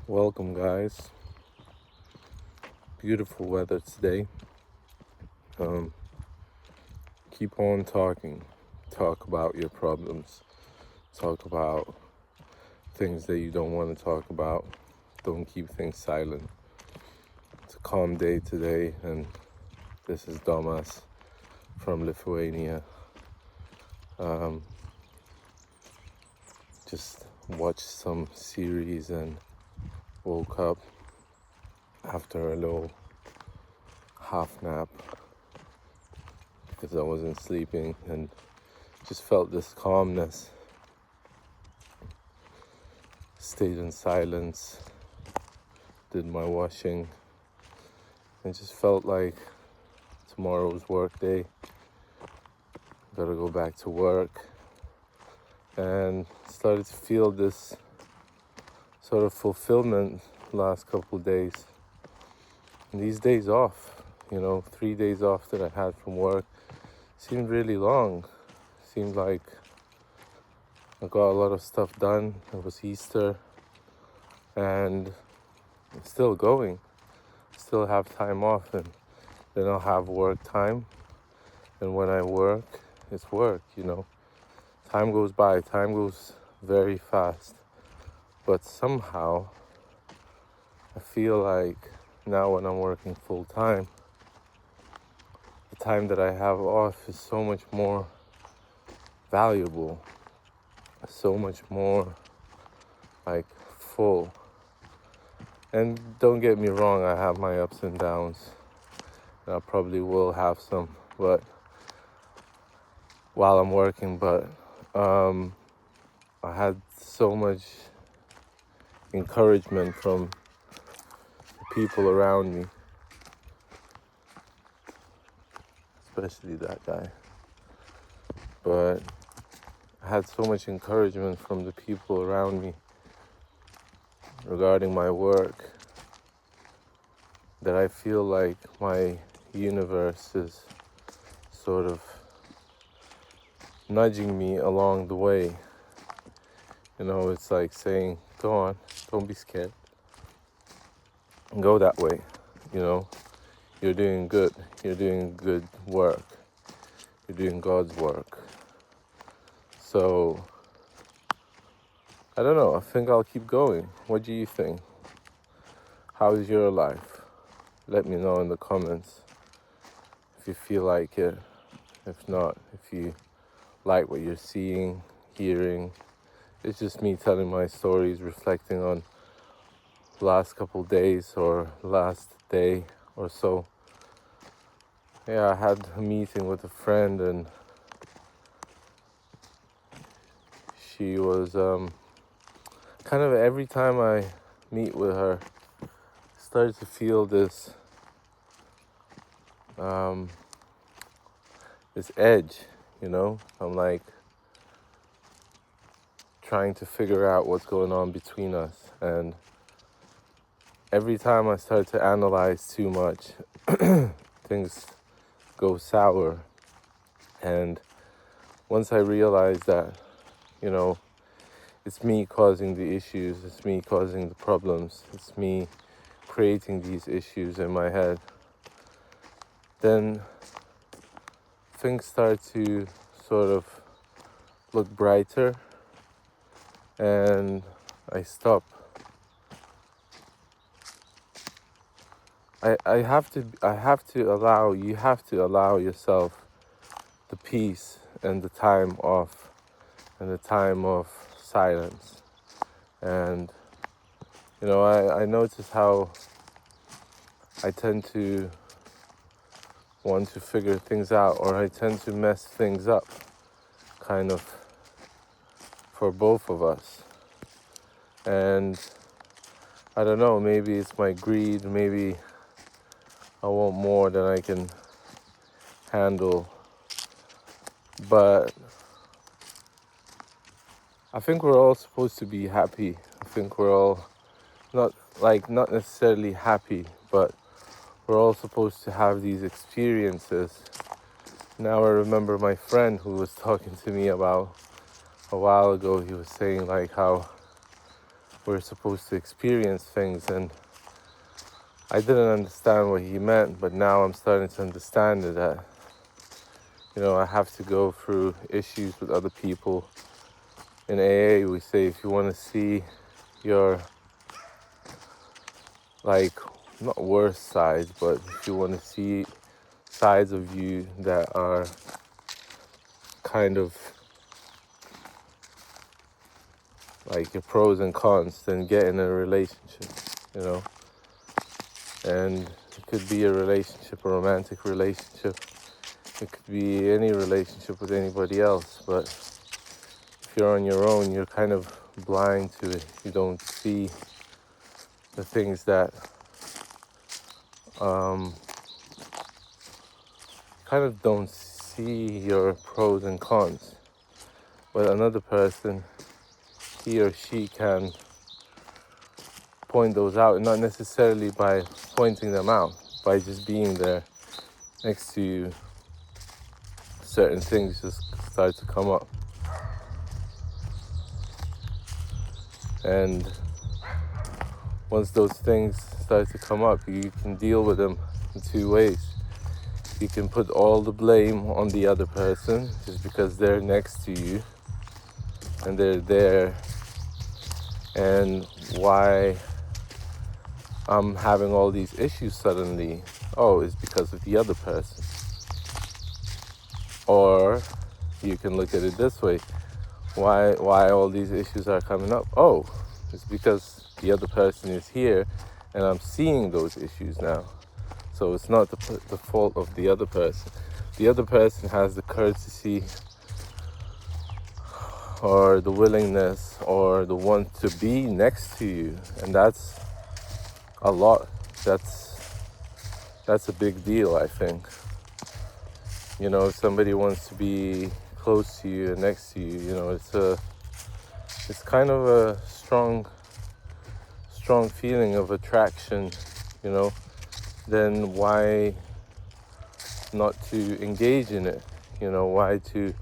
Welcome, guys. Beautiful weather today. Um, keep on talking. Talk about your problems. Talk about things that you don't want to talk about. Don't keep things silent. It's a calm day today, and this is Domas from Lithuania. Just watched some series and woke up after a little half nap because I wasn't sleeping and just felt this calmness. Stayed in silence, did my washing, and just felt like tomorrow's work day. Gotta go back to work, and started to feel this sort of fulfillment last couple of days. And these days off, 3 days off that I had from work seemed really long. Seemed like I got a lot of stuff done. It was Easter, and I'm still going. Still have time off, and then I'll have work time. And when I work, it's work, Time goes by, time goes very fast. But somehow, I feel like now when I'm working full time, the time that I have off is so much more valuable, so much more like full. And don't get me wrong, I have my ups and downs. And I probably will have some, but while I'm working, but I had so much encouragement from the people around me, especially that guy. But I had so much encouragement from the people around me regarding my work that I feel like my universe is sort of nudging me along the way. It's like saying, go on, don't be scared. Go that way, You're doing good. You're doing good work. You're doing God's work. So, I don't know. I think I'll keep going. What do you think? How is your life? Let me know in the comments if you feel like it. If not, if you like what you're seeing, hearing. It's just me telling my stories, reflecting on the last couple days or last day or so. Yeah, I had a meeting with a friend, and she was kind of, every time I meet with her, I started to feel this this edge, I'm like trying to figure out what's going on between us, and every time I start to analyze too much, things go sour. And once I realize that, it's me causing the issues, it's me causing the problems, it's me creating these issues in my head, then things start to sort of look brighter, and I stop. You have to allow yourself the peace and the time off and the time of silence. And I notice how I tend to want to figure things out, or I tend to mess things up, kind of, for both of us. And I don't know, maybe it's my greed, maybe I want more than I can handle. But I think we're all supposed to be happy. I think we're all not necessarily happy, but we're all supposed to have these experiences. Now I remember my friend who was talking to me about a while ago. He was saying like how we're supposed to experience things, and I didn't understand what he meant, but now I'm starting to understand it, that, I have to go through issues with other people. In AA, we say if you want to see your, like, not worst sides, but if you want to see sides of you that are kind of like your pros and cons, then get in a relationship, and it could be a relationship, a romantic relationship. It could be any relationship with anybody else, but if you're on your own, you're kind of blind to it. You don't see the things that kind of don't see your pros and cons. But another person, he or she can point those out, not necessarily by pointing them out, by just being there next to you. Certain things just start to come up. And once those things start to come up, you can deal with them in two ways. You can put all the blame on the other person just because they're next to you and they're there, and why I'm having all these issues suddenly. Oh, it's because of the other person. Or you can look at it this way. Why all these issues are coming up? Oh, it's because the other person is here and I'm seeing those issues now. So it's not the fault of the other person. The other person has the courtesy or the willingness or the want to be next to you, and that's a lot. That's a big deal, I think. If somebody wants to be close to you and next to you, it's kind of a strong feeling of attraction, then why not to engage in it? Why to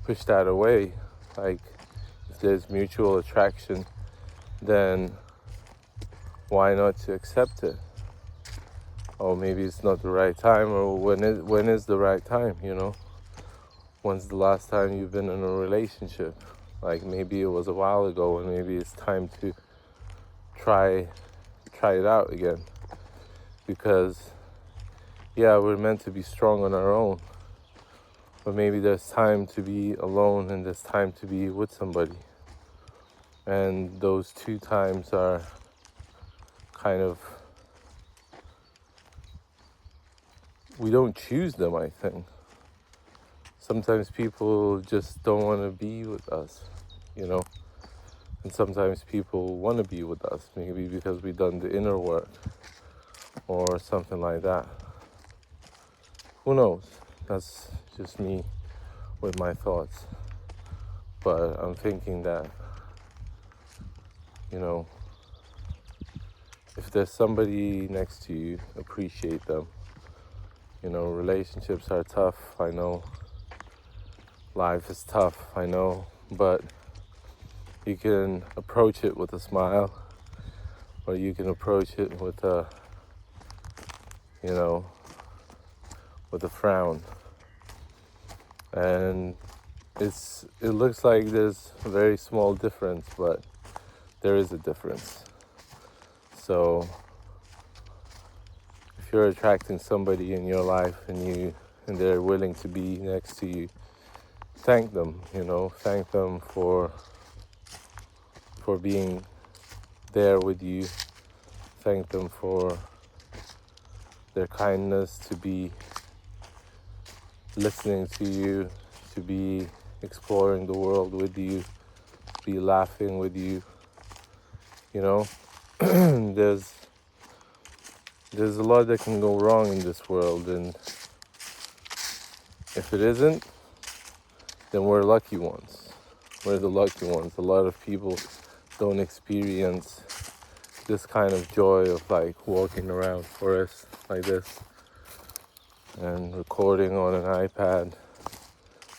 push that away? Like, if there's mutual attraction, then why not to accept it? Oh, maybe it's not the right time, or when is the right time, When's the last time you've been in a relationship? Like, maybe it was a while ago, and maybe it's time to try it out again. Because, yeah, we're meant to be strong on our own, but maybe there's time to be alone and there's time to be with somebody. And those two times are kind of, we don't choose them, I think. Sometimes people just don't want to be with us, and sometimes people want to be with us, maybe because we've done the inner work or something like that. Who knows? That's just me with my thoughts. But I'm thinking that, if there's somebody next to you, appreciate them. Relationships are tough, I know. Life is tough, I know. But you can approach it with a smile, or you can approach it with a frown. And it looks like there's a very small difference, but there is a difference. So if you're attracting somebody in your life and they're willing to be next to you, thank them, thank them for being there with you. Thank them for their kindness, to be listening to you, to be exploring the world with you, to be laughing with you. There's a lot that can go wrong in this world, and if it isn't, then we're lucky ones. We're the lucky ones. A lot of people don't experience this kind of joy of like walking around forests like this and recording on an iPad,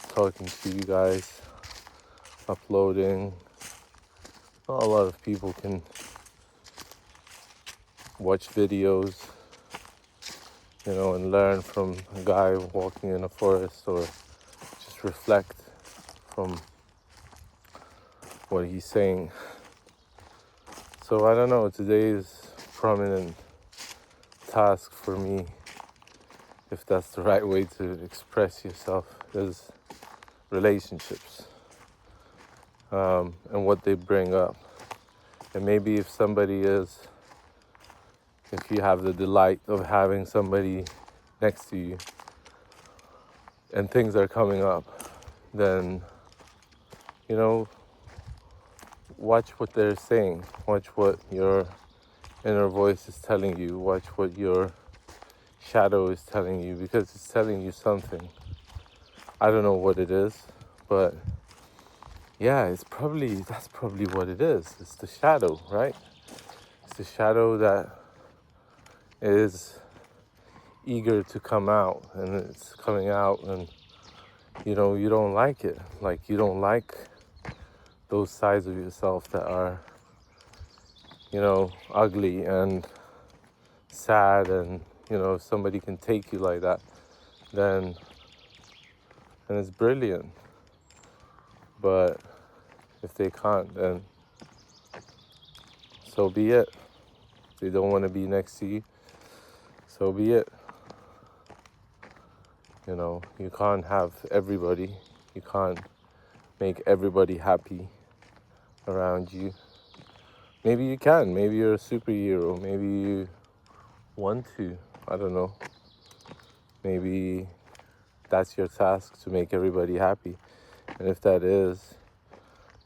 talking to you guys, uploading not a lot of people can watch videos, and learn from a guy walking in a forest, or just reflect from what he's saying. So I don't know, today's prominent task for me, if that's the right way to express yourself, is relationships, and what they bring up. And maybe if you have the delight of having somebody next to you and things are coming up, then, watch what they're saying. Watch what your inner voice is telling you. Watch what your shadow is telling you, because it's telling you something. I don't know what it is, but yeah, that's probably what it is. It's the shadow, right? It's the shadow that is eager to come out, and it's coming out, and you don't like it. Like, you don't like those sides of yourself that are, ugly and sad, and if somebody can take you like that, then it's brilliant. But if they can't, then so be it. If they don't want to be next to you, so be it. You can't have everybody. You can't make everybody happy around you. Maybe you can. Maybe you're a superhero. Maybe you want to. I don't know. Maybe that's your task, to make everybody happy. And if that is,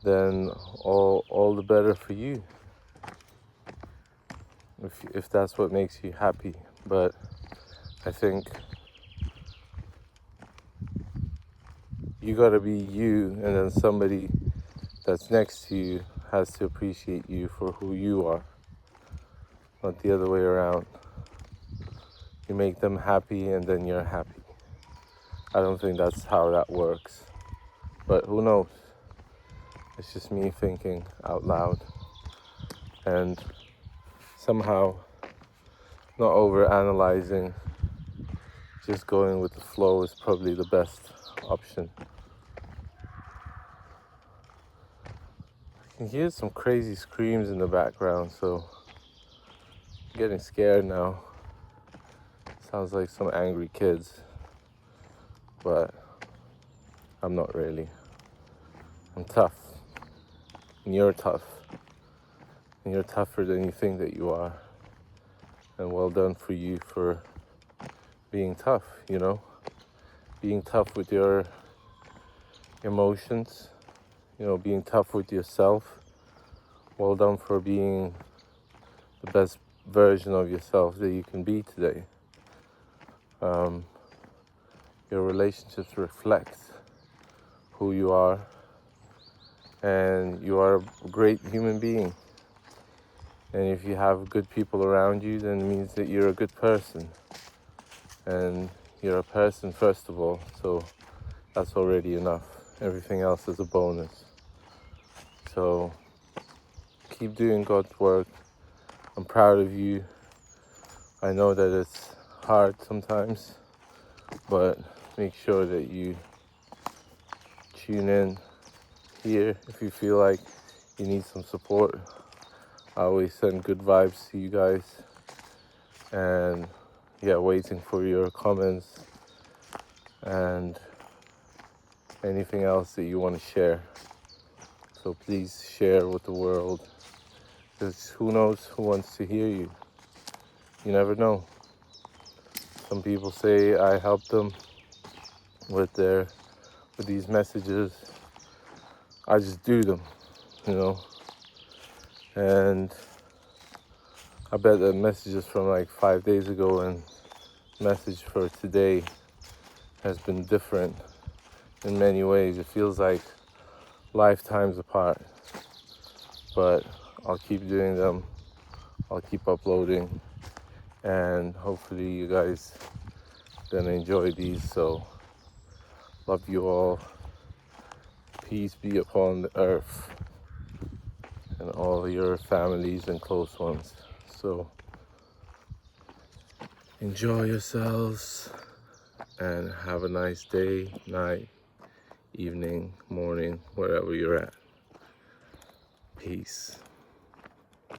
then all the better for you. If that's what makes you happy. But I think you gotta be you, and then somebody that's next to you has to appreciate you for who you are, not the other way around. You make them happy, and then you're happy. I don't think that's how that works, but who knows? It's just me thinking out loud, and somehow not over analyzing, just going with the flow is probably the best option. I can hear some crazy screams in the background, so I'm getting scared now. Sounds like some angry kids, but I'm not really. I'm tough, and you're tough, and you're tougher than you think that you are. And well done for you for being tough, being tough with your emotions, being tough with yourself. Well done for being the best version of yourself that you can be today. Your relationships reflect who you are, and you are a great human being. And if you have good people around you, then it means that you're a good person. And you're a person first of all, so that's already enough. Everything else is a bonus. So keep doing God's work. I'm proud of you. I know that it's hard sometimes, but make sure that you tune in here if you feel like you need some support. I always send good vibes to you guys, and waiting for your comments and anything else that you want to share. So please share with the world, because who knows who wants to hear you. You never know. Some people say I help them with these messages. I just do them, and I bet that messages from like 5 days ago and message for today has been different in many ways. It feels like lifetimes apart, but I'll keep doing them. I'll keep uploading, and hopefully you guys gonna enjoy these. So love you all. Peace be upon the earth. and all your families and close ones. So enjoy yourselves and have a nice day, night, evening, morning, wherever you're at. Peace.